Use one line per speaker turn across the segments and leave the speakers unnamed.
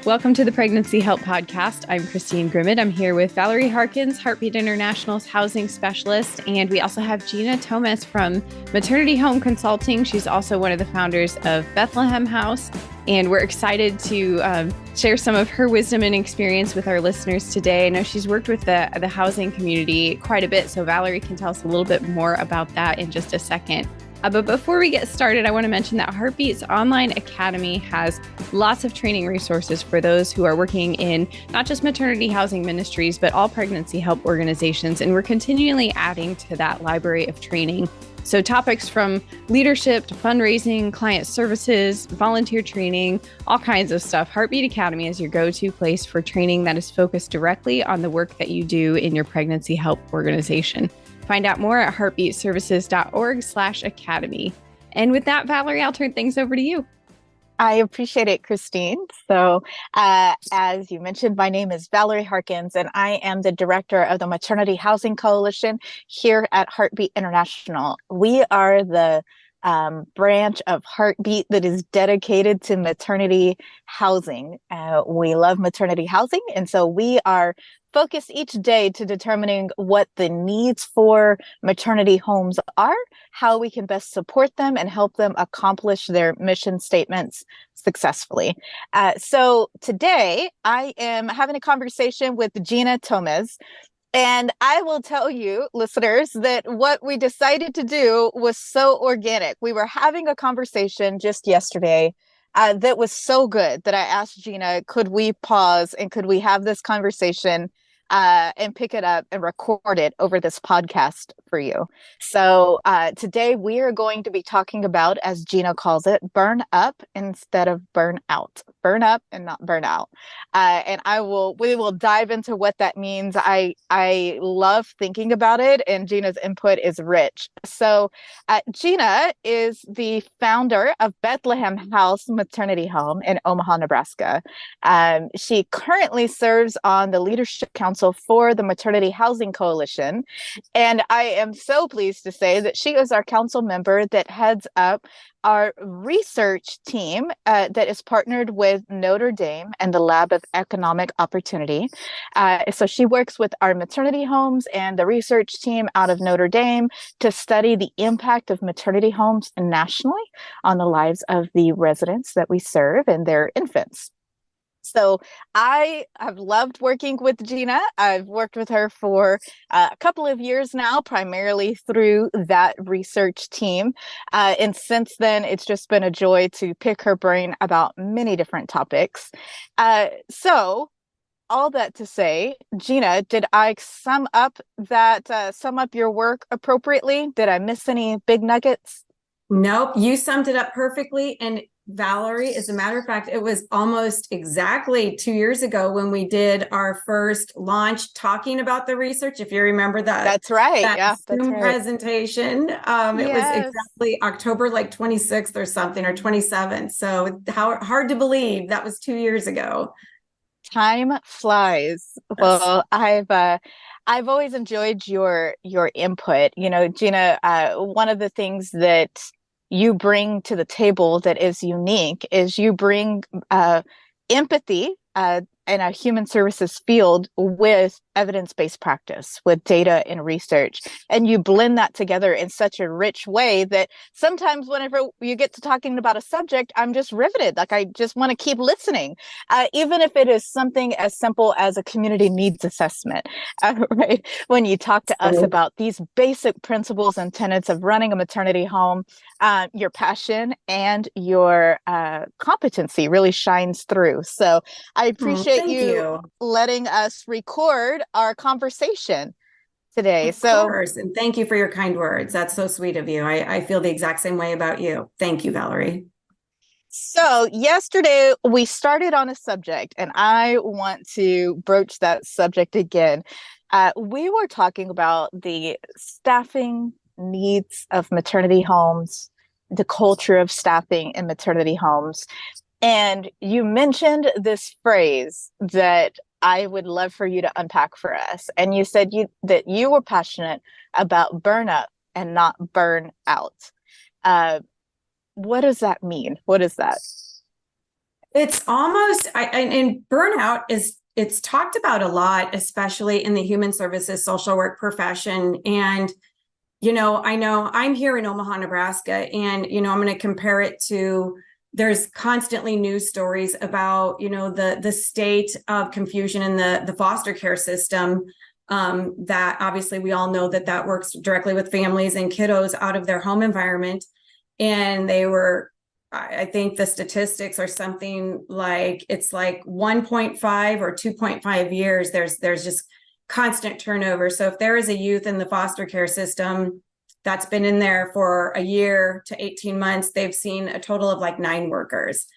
Welcome to the Pregnancy Help Podcast. I'm Christine Grimmett. I'm here with Valerie Harkins, Heartbeat International's housing specialist, and we also have Gina Tomes from Maternity Home Consulting. She's also one of the founders of Bethlehem House, and we're excited to share some of her wisdom and experience with our listeners today. I know she's worked with the housing community quite a bit, so Valerie can tell us a little bit more about that in just a second. But before we get started, I want to mention that Heartbeat's online academy has lots of training resources for those who are working in not just maternity housing ministries, but all pregnancy help organizations. And we're continually adding to that library of training. So topics from leadership to fundraising, client services, volunteer training, all kinds of stuff. Heartbeat Academy is your go-to place for training that is focused directly on the work that you do in your pregnancy help organization. Find out more at heartbeatservices.org/academy. And with that, Valerie, I'll turn things over to you.
I appreciate it, Christine. So as you mentioned, my name is Valerie Harkins, and I am the director of the Maternity Housing Coalition here at Heartbeat International. We are the branch of Heartbeat that is dedicated to maternity housing. We love maternity housing, and so we are focused each day to determining what the needs for maternity homes are, how we can best support them and help them accomplish their mission statements successfully. So today I am having a conversation with Gina Tomes. And I will tell you, listeners, that what we decided to do was so organic. We were having a conversation just yesterday that was so good that I asked Gina, could we pause and could we have this conversation and pick it up and record it over this podcast for you. So today we are going to be talking about, as Gina calls it, burn up instead of burn out. Burn up and not burn out. And we will dive into what that means. I love thinking about it, and Gina's input is rich. So Gina is the founder of Bethlehem House Maternity Home in Omaha, Nebraska. She currently serves on the Leadership Council for the Maternity Housing Coalition. And I am so pleased to say that she is our council member that heads up our research team that is partnered with Notre Dame and the Lab of Economic Opportunity. So she works with our maternity homes and the research team out of Notre Dame to study the impact of maternity homes nationally on the lives of the residents that we serve and their infants. So I have loved working with Gina. I've worked with her for a couple of years now, primarily through that research team. And since then, it's just been a joy to pick her brain about many different topics. So all that to say, Gina, did I sum up your work appropriately? Did I miss any big nuggets?
Nope, you summed it up perfectly. And Valerie, as a matter of fact, it was almost exactly 2 years ago when we did our first launch talking about the research. If you remember that.
That's right.
That
Zoom
right. Presentation. It was exactly October 26th or something, or 27th. So hard to believe that was 2 years ago.
Time flies. Well, I've always enjoyed your input. You know, Gina, one of the things that you bring to the table that is unique is you bring empathy in a human services field with evidence-based practice, with data and research. And you blend that together in such a rich way that sometimes whenever you get to talking about a subject, I'm just riveted. Like, I just want to keep listening, even if it is something as simple as a community needs assessment, right? When you talk to us about these basic principles and tenets of running a maternity home, your passion and your competency really shines through. So I appreciate you letting us record our conversation today.
Of course. And thank you for your kind words. That's so sweet of you. I feel the exact same way about you. Thank you, Valerie.
So yesterday we started on a subject, and I want to broach that subject again. We were talking about the staffing needs of maternity homes, the culture of staffing in maternity homes. And you mentioned this phrase that I would love for you to unpack for us. And you said that you were passionate about burnout and not burn out. What does that mean? What is that?
It's almost, and burnout it's talked about a lot, especially in the human services social work profession. And, I know I'm here in Omaha, Nebraska, and, I'm going to compare it to, there's constantly news stories about, the state of confusion in the foster care system. That obviously we all know that works directly with families and kiddos out of their home environment. And I think the statistics are something like, it's like 1.5 or 2.5 years. There's just constant turnover. So if there is a youth in the foster care system that's been in there for a year to 18 months, they've seen a total of like 9 workers.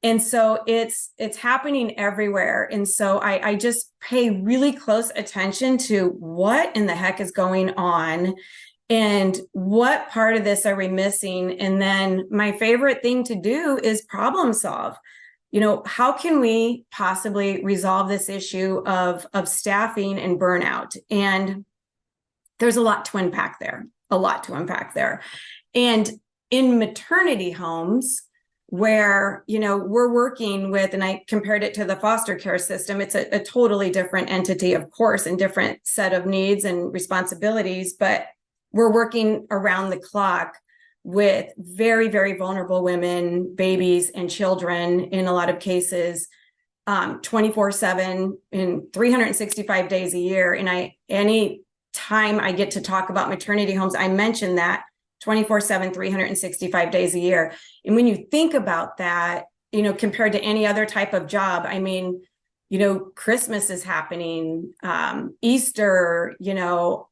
And so it's happening everywhere. And so I just pay really close attention to what in the heck is going on and what part of this are we missing. And then my favorite thing to do is problem solve. How can we possibly resolve this issue of staffing and burnout? And there's a lot to unpack there. And in maternity homes, where, we're working with, and I compared it to the foster care system, it's a totally different entity, of course, and different set of needs and responsibilities, but we're working around the clock with very, very vulnerable women, babies, and children in a lot of cases, 24/7 in 365 days a year. And any time I get to talk about maternity homes, I mention that 24/7, 365 days a year. And when you think about that, compared to any other type of job, I mean, Christmas is happening, Easter,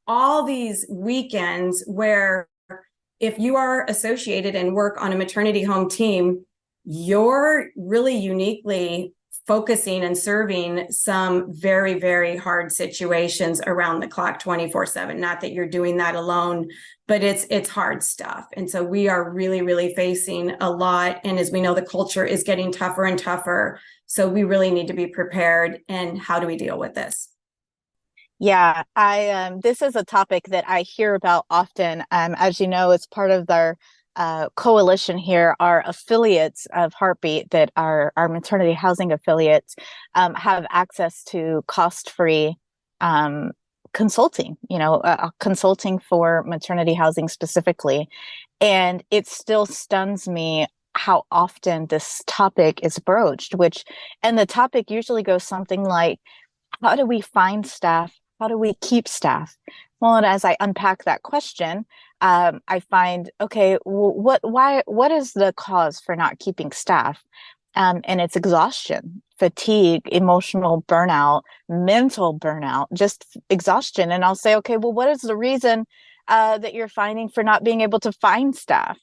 all these weekends where if you are associated and work on a maternity home team, you're really uniquely focusing and serving some very, very hard situations around the clock, 24/7. Not that you're doing that alone, but it's hard stuff. And so we are really, really facing a lot. And as we know, the culture is getting tougher and tougher. So we really need to be prepared. And how do we deal with this?
Yeah, this is a topic that I hear about often. As you know, it's part of their coalition here. Our affiliates of Heartbeat, that are our maternity housing affiliates, have access to cost-free consulting, consulting for maternity housing specifically. And it still stuns me how often this topic is broached, and the topic usually goes something like, how do we find staff? How do we keep staff? Well, and as I unpack that question, I find, okay, well, what is the cause for not keeping staff? And it's exhaustion, fatigue, emotional burnout, mental burnout, just exhaustion. And I'll say, okay, well, what is the reason that you're finding for not being able to find staff?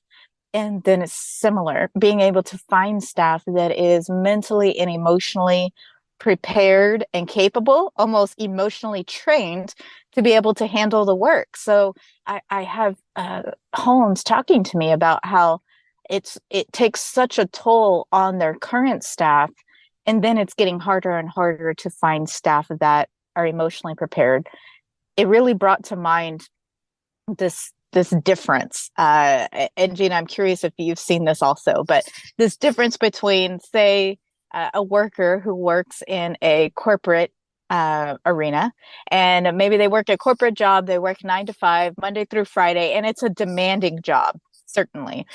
And then it's similar, being able to find staff that is mentally and emotionally prepared and capable, almost emotionally trained to be able to handle the work. So I have homes talking to me about how it takes such a toll on their current staff, and then it's getting harder and harder to find staff that are emotionally prepared. It really brought to mind this difference. And Gina, I'm curious if you've seen this also, but this difference between, say, a worker who works in a corporate arena, and maybe they work a corporate job, they work 9 to 5, Monday through Friday, and it's a demanding job, certainly.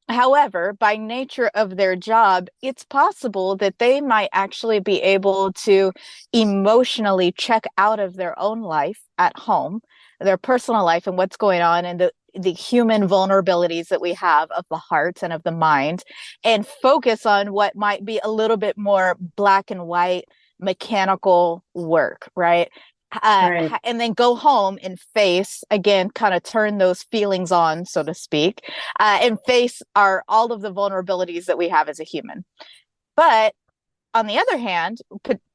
However, by nature of their job, it's possible that they might actually be able to emotionally check out of their own life at home, their personal life and what's going on, and the human vulnerabilities that we have of the heart and of the mind, and focus on what might be a little bit more black and white mechanical work, right?
Right.
And then go home and face, again, kind of turn those feelings on, so to speak, and face all of the vulnerabilities that we have as a human. But on the other hand,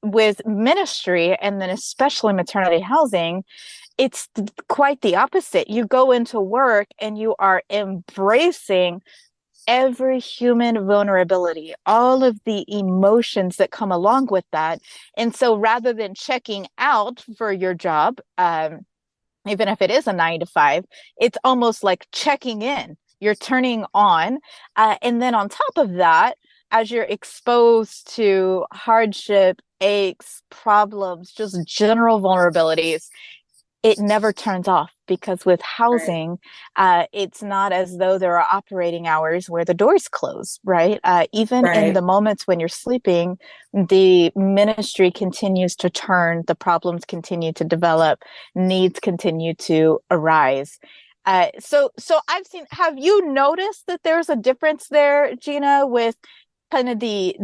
with ministry, and then especially maternity housing, it's quite the opposite. You go into work and you are embracing every human vulnerability, all of the emotions that come along with that. And so rather than checking out for your job, even if it is a 9 to 5, it's almost like checking in. You're turning on. And then on top of that, as you're exposed to hardship, aches, problems, just general vulnerabilities, it never turns off, because with housing, it's not as though there are operating hours where the doors close, right? Even in the moments when you're sleeping, the ministry continues to turn, the problems continue to develop, needs continue to arise. So I've seen, have you noticed that there's a difference there, Gina, with kind of the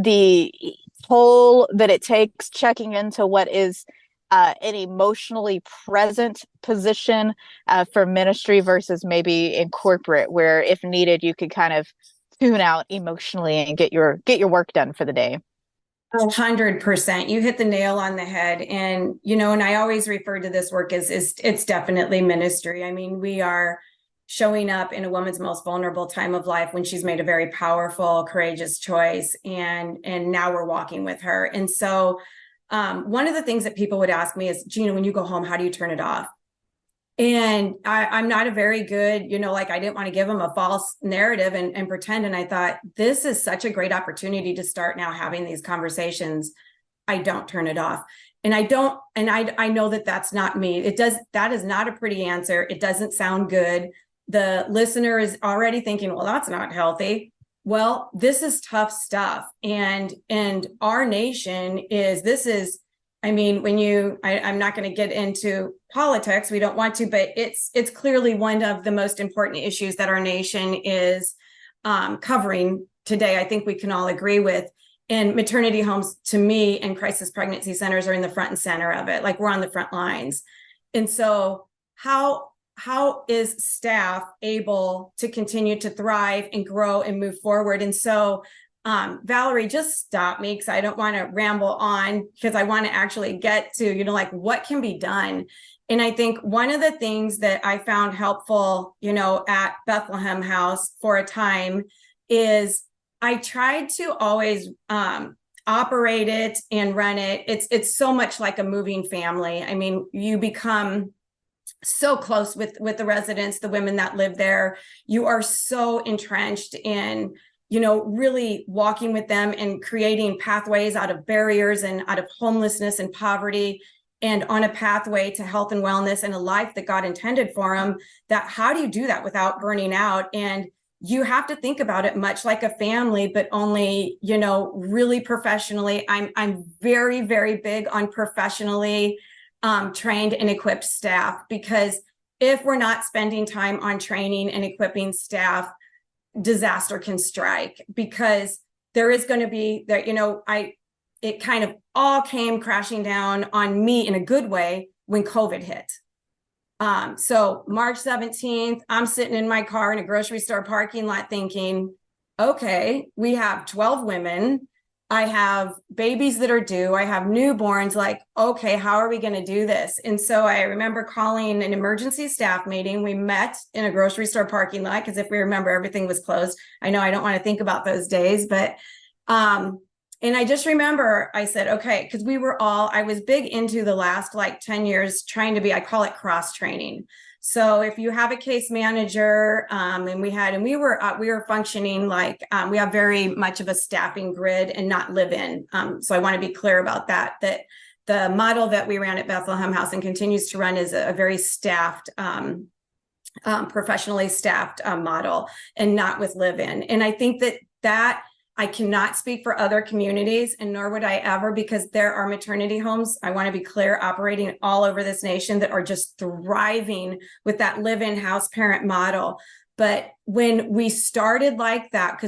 toll that it takes checking into what is an emotionally present position for ministry versus maybe in corporate, where if needed, you could kind of tune out emotionally and get your work done for the day?
100%. You hit the nail on the head. And, and I always refer to this work as it's definitely ministry. I mean, we are showing up in a woman's most vulnerable time of life when she's made a very powerful, courageous choice. And now we're walking with her. And so one of the things that people would ask me is, Gina, when you go home, how do you turn it off? And I'm not a very good, I didn't want to give them a false narrative and pretend. And I thought, this is such a great opportunity to start now having these conversations. I don't turn it off. And I know that that's not me. That is not a pretty answer. It doesn't sound good. The listener is already thinking, well, that's not healthy. Well, this is tough stuff. And our nation I'm not going to get into politics. We don't want to, but it's clearly one of the most important issues that our nation is covering today. I think we can all agree with. And maternity homes, to me, and crisis pregnancy centers are in the front and center of it. Like, we're on the front lines. And so how is staff able to continue to thrive and grow and move forward? And so Valerie, just stop me, because I don't want to ramble on, because I want to actually get to, what can be done. And I think one of the things that I found helpful, at Bethlehem House for a time is I tried to always operate it and run it. It's so much like a moving family. I mean, you become so close with the residents, the women that live there. You are so entrenched in, really walking with them and creating pathways out of barriers and out of homelessness and poverty, and on a pathway to health and wellness and a life that God intended for them. That, how do you do that without burning out? And you have to think about it much like a family, but only, really professionally. I'm very, very big on professionally trained and equipped staff, because if we're not spending time on training and equipping staff, disaster can strike, because there is going to be that, it kind of all came crashing down on me in a good way when COVID hit. So March 17th, I'm sitting in my car in a grocery store parking lot thinking, okay, we have 12 women. I have babies that are due. I have newborns. Like, okay, how are we going to do this? And so I remember calling an emergency staff meeting. We met in a grocery store parking lot, because if we remember, everything was closed. I know I don't want to think about those days, but, and I just remember I said, okay, because I was big into the last 10 years trying to be, I call it cross training. So if you have a case manager, and we were functioning like, we have very much of a staffing grid and not live in. So I want to be clear about that the model that we ran at Bethlehem House and continues to run is a very staffed, professionally staffed model, and not with live in. And I think that I cannot speak for other communities, and nor would I ever, because there are maternity homes, I want to be clear, operating all over this nation that are just thriving with that live-in house parent model. But when we started like that,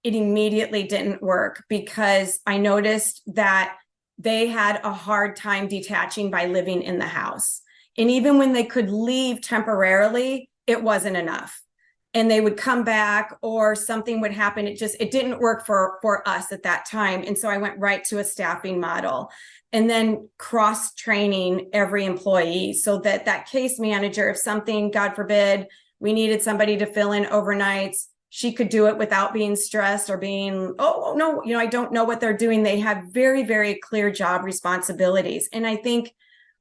it immediately didn't work, because I noticed that they had a hard time detaching by living in the house. And even when they could leave temporarily, it wasn't enough. And they would come back, or something would happen. It didn't work for us at that time. And so I went right to a staffing model, and then cross training every employee, so that case manager, if something, God forbid, we needed somebody to fill in overnights, she could do it without being stressed or being, oh no, I don't know what they're doing. They have very, very clear job responsibilities. And I think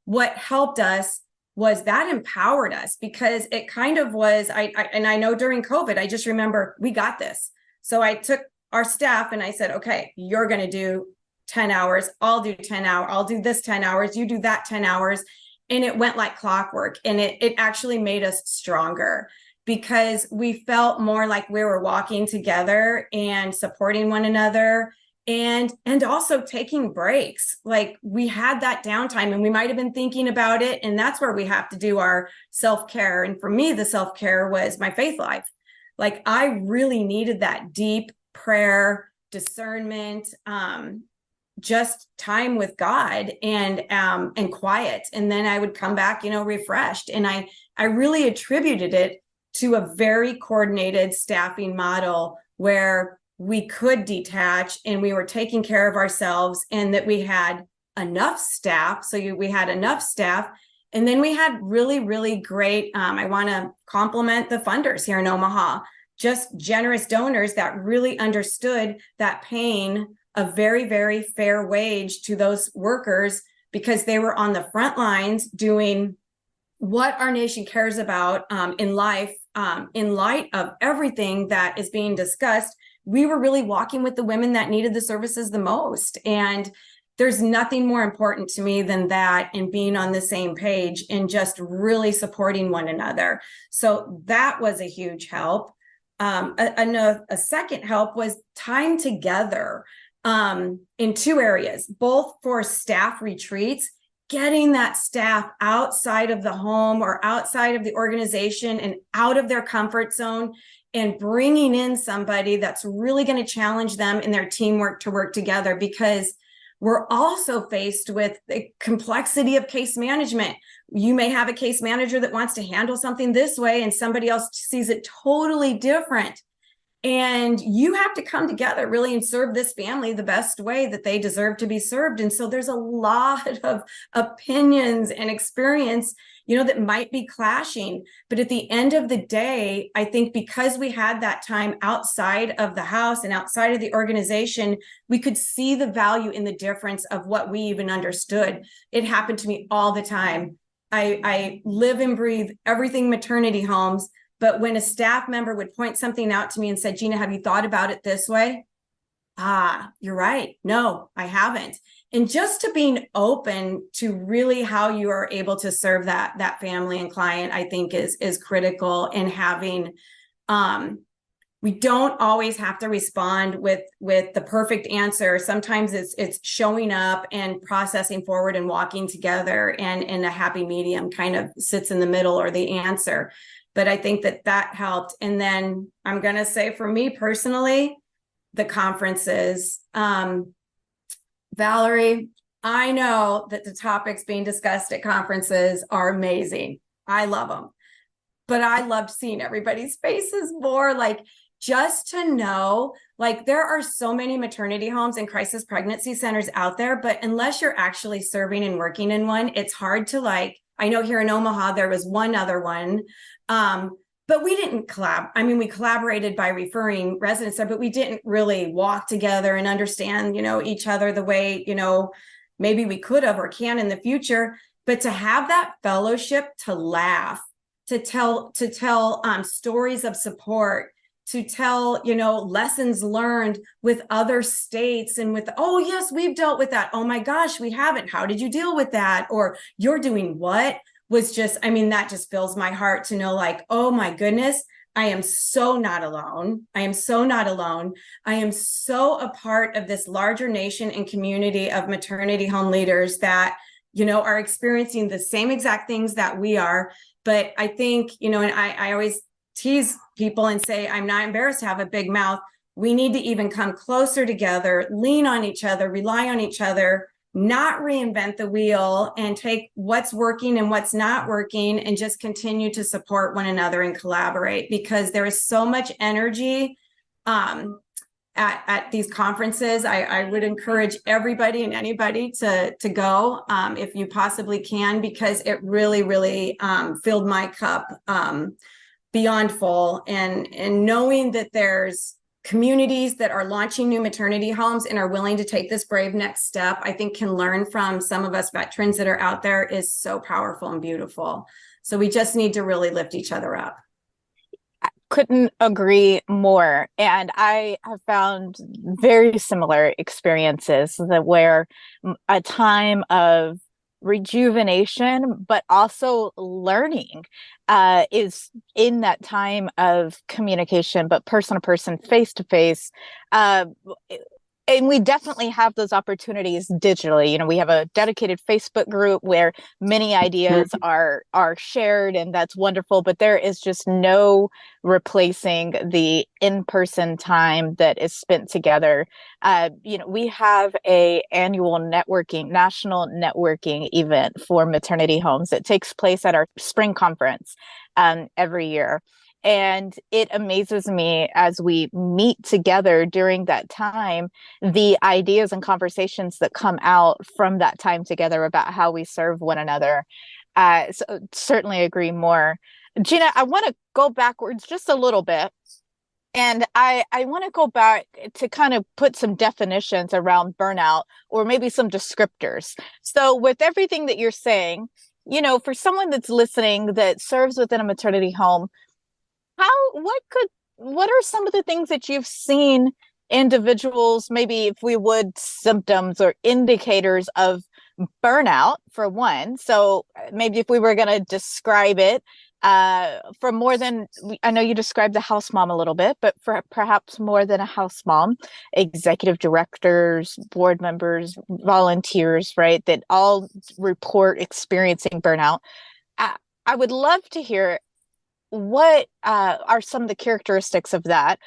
what helped us was that empowered us, because it kind of was, I know during COVID, I just remember, we got this. So I took our staff, and I said, okay, you're going to do 10 hours. I'll do 10 hours. I'll do this 10 hours. You do that 10 hours. And it went like clockwork. And it actually made us stronger because we felt more like we were walking together and supporting one another, and also taking breaks. Like we had that downtime and we might have been thinking about it. And that's where we have to do our self-care. And for me, the self-care was my faith life. Like I really needed that deep prayer, discernment, just time with God and quiet. And then I would come back, refreshed. And I really attributed it to a very coordinated staffing model where we could detach and we were taking care of ourselves, and that we had enough staff. So we had enough staff. And then we had really, really great, I want to compliment the funders here in Omaha, just generous donors that really understood that paying a very, very fair wage to those workers, because they were on the front lines doing what our nation cares about in life, in light of everything that is being discussed. We were really walking with the women that needed the services the most. And there's nothing more important to me than that, and being on the same page and just really supporting one another. So that was a huge help. A second help was time together in two areas, both for staff retreats, getting that staff outside of the home or outside of the organization and out of their comfort zone, and bringing in somebody that's really going to challenge them in their teamwork to work together, because we're also faced with the complexity of case management. You may have a case manager that wants to handle something this way and somebody else sees it totally different. And you have to come together really and serve this family the best way that they deserve to be served. And so there's a lot of opinions and experience, that might be clashing. But at the end of the day, I think because we had that time outside of the house and outside of the organization, we could see the value in the difference of what we even understood. It happened to me all the time. I live and breathe everything maternity homes. But when a staff member would point something out to me and said, Gina, have you thought about it this way? You're right. No, I haven't. And just to being open to really how you are able to serve that family and client, I think is critical. And having, we don't always have to respond with the perfect answer. Sometimes it's showing up and processing forward and walking together, and a happy medium kind of sits in the middle, or the answer. But I think that helped. And then I'm going to say, for me personally, the conferences. Valerie, I know that the topics being discussed at conferences are amazing. I love them. But I loved seeing everybody's faces more, like just to know, like there are so many maternity homes and crisis pregnancy centers out there, but unless you're actually serving and working in one, it's hard to I know here in Omaha, there was one other one. But we didn't we collaborated by referring residents there, but we didn't really walk together and understand, each other the way, maybe we could have or can in the future. But to have that fellowship, to laugh, to tell stories of support, to tell, lessons learned with other states, and with, oh, yes, we've dealt with that. Oh my gosh, we haven't. How did you deal with that? Or you're doing what? Was just, that just fills my heart to know, oh my goodness, I am so not alone. I am so not alone. I am so a part of this larger nation and community of maternity home leaders that, are experiencing the same exact things that we are. But I think, and I always tease people and say, I'm not embarrassed to have a big mouth. We need to even come closer together, lean on each other, rely on each other, not reinvent the wheel, and take what's working and what's not working, and just continue to support one another and collaborate, because there is so much energy at these conferences. I would encourage everybody and anybody to go if you possibly can, because it really, really filled my cup beyond full. And knowing that there's communities that are launching new maternity homes and are willing to take this brave next step, I think can learn from some of us veterans that are out there, is so powerful and beautiful. So we just need to really lift each other up.
couldn't agree more. And I have found very similar experiences that where a time of rejuvenation, but also learning is in that time of communication, but person to person, face to face. And we definitely have those opportunities digitally. You know, we have a dedicated Facebook group where many ideas are shared, and that's wonderful. But there is just no replacing the in-person time that is spent together. You know, we have a annual national networking event for maternity homes. It takes place at our spring conference every year. And it amazes me as we meet together during that time, the ideas and conversations that come out from that time together about how we serve one another. So certainly agree more. Gina, I want to go backwards just a little bit. And I want to go back to kind of put some definitions around burnout, or maybe some descriptors. So with everything that you're saying, you know, for someone that's listening that serves within a maternity home, what are some of the things that you've seen individuals, maybe if we would, symptoms or indicators of burnout for one? So maybe if we were going to describe it for more than, I know you described the house mom a little bit, but for perhaps more than a house mom, executive directors, board members, volunteers, right, that all report experiencing burnout. I would love to hear what are some of the characteristics of that.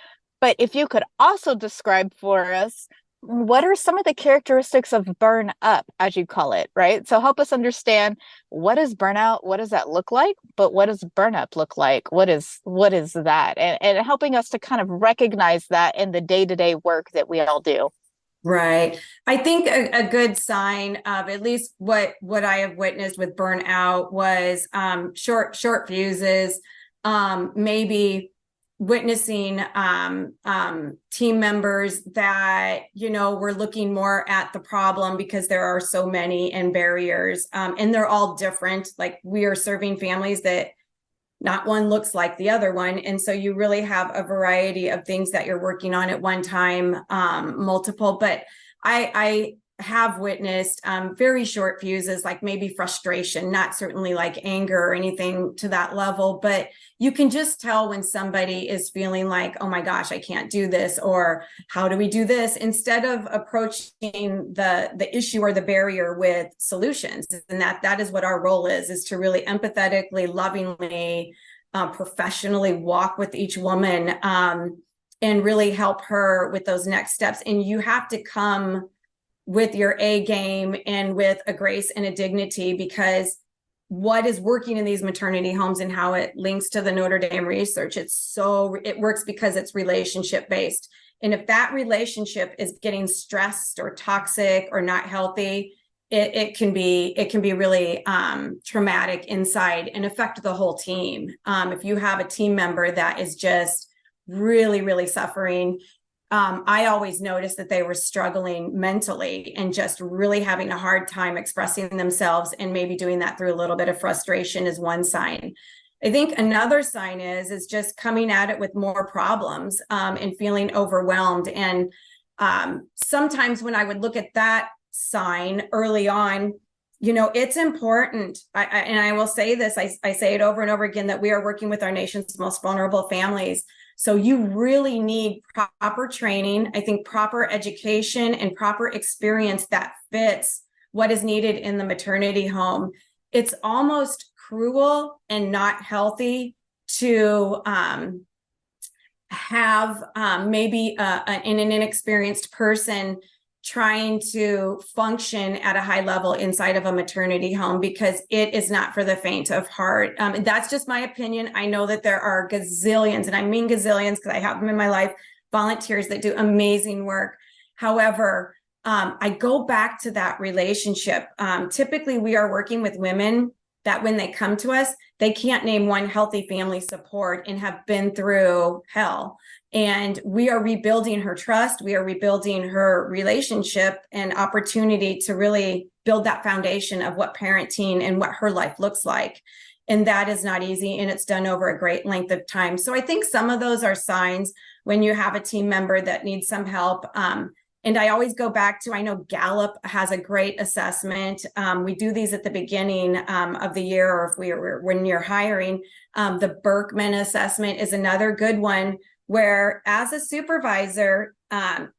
But if you could also describe for us, what are some of the characteristics of burn up, as you call it, right? So help us understand, what is burnout? What does that look like? But what does burn up look like? What is that? And helping us to kind of recognize that in the day-to-day work that we all do.
Right. I think a good sign of at least what I have witnessed with burnout was short fuses. Maybe witnessing team members that, you know, we're looking more at the problem because there are so many and barriers, and they're all different. Like, we are serving families that not one looks like the other one. And so you really have a variety of things that you're working on at one time, multiple. But I have witnessed very short fuses, like maybe frustration, not certainly like anger or anything to that level, but you can just tell when somebody is feeling like, oh my gosh, I can't do this, or how do we do this, instead of approaching the issue or the barrier with solutions. And that is what our role is to really empathetically, lovingly, professionally walk with each woman, and really help her with those next steps. And you have to come with your A game and with a grace and a dignity, because what is working in these maternity homes and how it links to the Notre Dame research, it works because it's relationship based. And if that relationship is getting stressed or toxic or not healthy, it can be really traumatic inside and affect the whole team. If you have a team member that is just really, really suffering, I always noticed that they were struggling mentally and just really having a hard time expressing themselves, and maybe doing that through a little bit of frustration is one sign. I think another sign is just coming at it with more problems, and feeling overwhelmed. And sometimes when I would look at that sign early on, you know, it's important. And I will say this, I say it over and over again, that we are working with our nation's most vulnerable families. So you really need proper training, I think proper education and proper experience that fits what is needed in the maternity home. It's almost cruel and not healthy to have maybe an inexperienced person trying to function at a high level inside of a maternity home, because it is not for the faint of heart. And that's just my opinion. I know that there are gazillions, and I mean gazillions because I have them in my life, volunteers that do amazing work. However, I go back to that relationship. Typically, we are working with women that when they come to us, they can't name one healthy family support and have been through hell. And we are rebuilding her trust. We are rebuilding her relationship and opportunity to really build that foundation of what parenting and what her life looks like. And that is not easy, and it's done over a great length of time. So I think some of those are signs when you have a team member that needs some help. And I always go back to, I know Gallup has a great assessment. We do these at the beginning of the year, or when you're hiring. The Berkman assessment is another good one, where as a supervisor,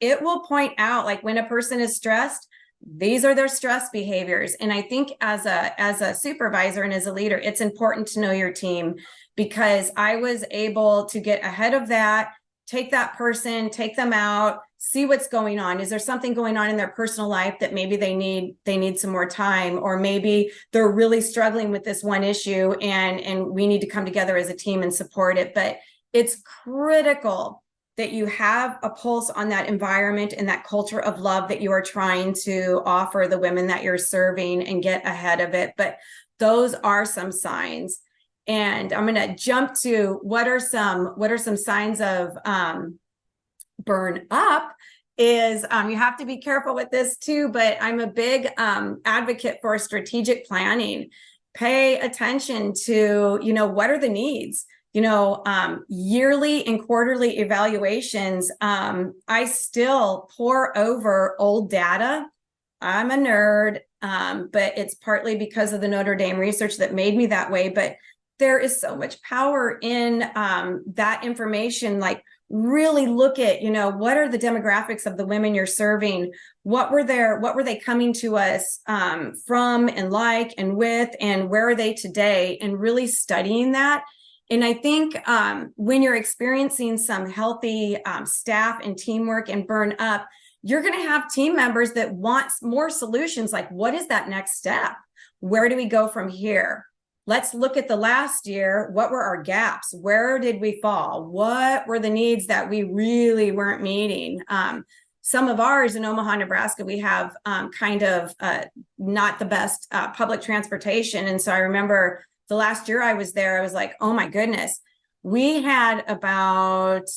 it will point out, like, when a person is stressed, these are their stress behaviors. And I think as a supervisor and as a leader, it's important to know your team, because I was able to get ahead of that, take that person, take them out, see what's going on. Is there something going on in their personal life that maybe they need some more time, or maybe they're really struggling with this one issue, and we need to come together as a team and support it. But it's critical that you have a pulse on that environment and that culture of love that you are trying to offer the women that you're serving, and get ahead of it. But those are some signs. And I'm going to jump to what are some signs of burn up. Is you have to be careful with this too, but I'm a big advocate for strategic planning. Pay attention to, what are the needs? Yearly and quarterly evaluations. I still pore over old data. I'm a nerd, but it's partly because of the Notre Dame research that made me that way. But there is so much power in that information. Like, really look at, what are the demographics of the women you're serving? What were they coming to us from, and like, and with, and where are they today? And really studying that. And I think when you're experiencing some healthy staff and teamwork and burn up, you're going to have team members that want more solutions. Like, what is that next step? Where do we go from here? Let's look at the last year. What were our gaps? Where did we fall? What were the needs that we really weren't meeting? Some of ours in Omaha, Nebraska, we have kind of not the best public transportation. And so I remember the last year I was there, I was like, oh my goodness, we had about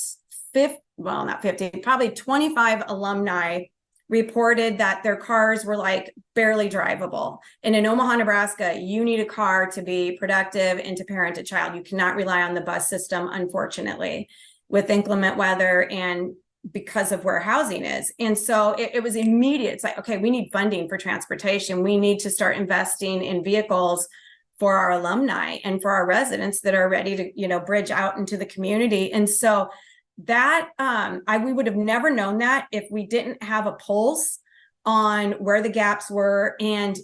25 alumni reported that their cars were like barely drivable. And in Omaha, Nebraska, you need a car to be productive and to parent a child. You cannot rely on the bus system, unfortunately, with inclement weather and because of where housing is. And so it was immediate. It's like, okay, we need funding for transportation. We need to start investing in vehicles for our alumni and for our residents that are ready to, bridge out into the community. And so that we would have never known that if we didn't have a pulse on where the gaps were, and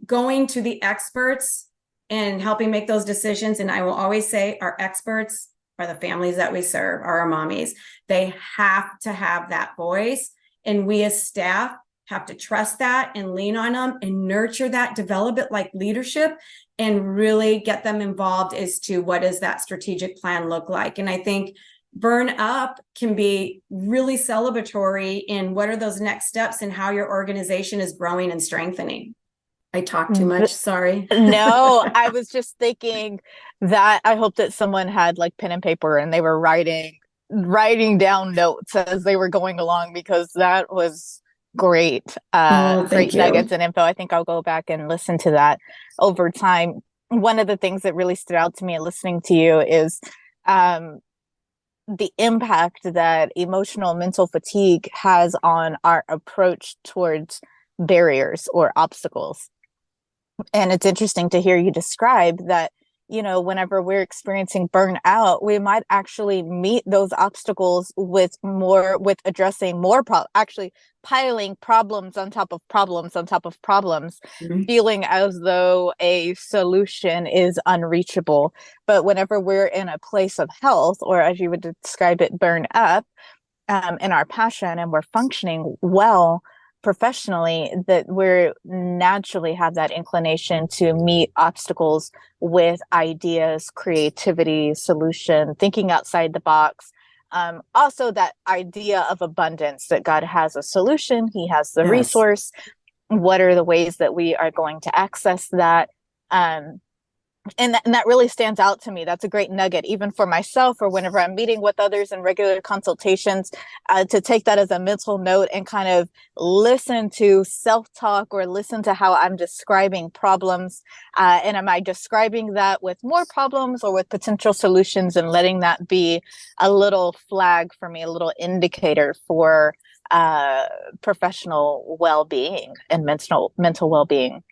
going to the experts and helping make those decisions. And I will always say our experts are the families that we serve, are our mommies. They have to have that voice, and we as staff have to trust that and lean on them and nurture that, develop it like leadership, and really get them involved as to what does that strategic plan look like. And I think burn up can be really celebratory in what are those next steps and how your organization is growing and strengthening. I talk too much. Sorry.
No, I was just thinking that I hope that someone had like pen and paper and they were writing down notes as they were going along, because that was great. Great nuggets and info. I think I'll go back and listen to that over time. One of the things that really stood out to me listening to you is the impact that emotional mental fatigue has on our approach towards barriers or obstacles. And it's interesting to hear you describe that, whenever we're experiencing burnout, we might actually meet those obstacles with addressing more actually piling problems on top of problems on top of problems, feeling as though a solution is unreachable. But whenever we're in a place of health, or as you would describe it, burn up, in our passion, and we're functioning well professionally, that we're naturally have that inclination to meet obstacles with ideas, creativity, solution, thinking outside the box. Also that idea of abundance, that God has a solution, he has the resource. What are the ways that we are going to access that? and that really stands out to me. That's a great nugget, even for myself or whenever I'm meeting with others in regular consultations, to take that as a mental note and kind of listen to self-talk or listen to how I'm describing problems. And am I describing that with more problems or with potential solutions, and letting that be a little flag for me, a little indicator for professional well-being and mental well-being.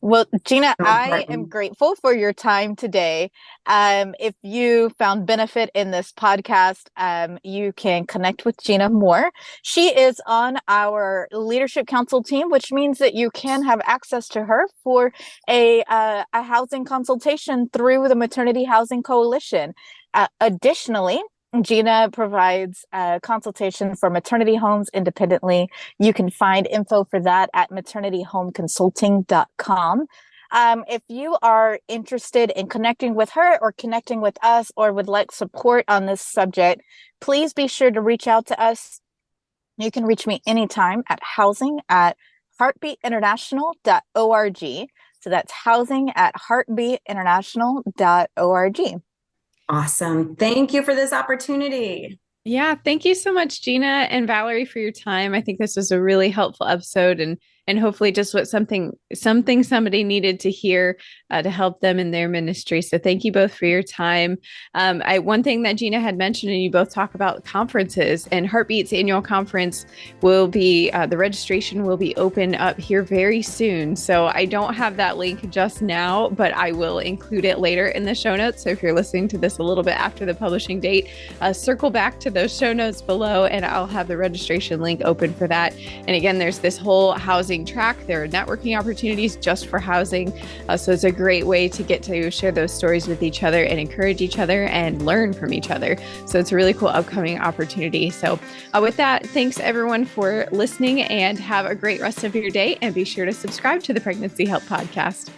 Well, Gina, I am grateful for your time today. If you found benefit in this podcast, you can connect with Gina more. She is on our Leadership Council team, which means that you can have access to her for a housing consultation through the Maternity Housing Coalition. Additionally, Gina provides a consultation for maternity homes independently. You can find info for that at maternityhomeconsulting.com. If you are interested in connecting with her or connecting with us, or would like support on this subject, please be sure to reach out to us. You can reach me anytime at housing@heartbeatinternational.org. So that's housing@heartbeatinternational.org.
Awesome. Thank you for this opportunity.
Yeah, thank you so much, Gina and Valerie, for your time. I think this was a really helpful episode, and hopefully just what something somebody needed to hear to help them in their ministry. So thank you both for your time. One thing that Gina had mentioned, and you both talk about conferences, and Heartbeat's annual conference will be, the registration will be open up here very soon. So I don't have that link just now, but I will include it later in the show notes. So if you're listening to this a little bit after the publishing date, circle back to those show notes below, and I'll have the registration link open for that. And again, there's this whole housing track. There are networking opportunities just for housing. So it's a great way to get to share those stories with each other and encourage each other and learn from each other. So it's a really cool upcoming opportunity. So with that, thanks everyone for listening, and have a great rest of your day, and be sure to subscribe to the Pregnancy Help Podcast.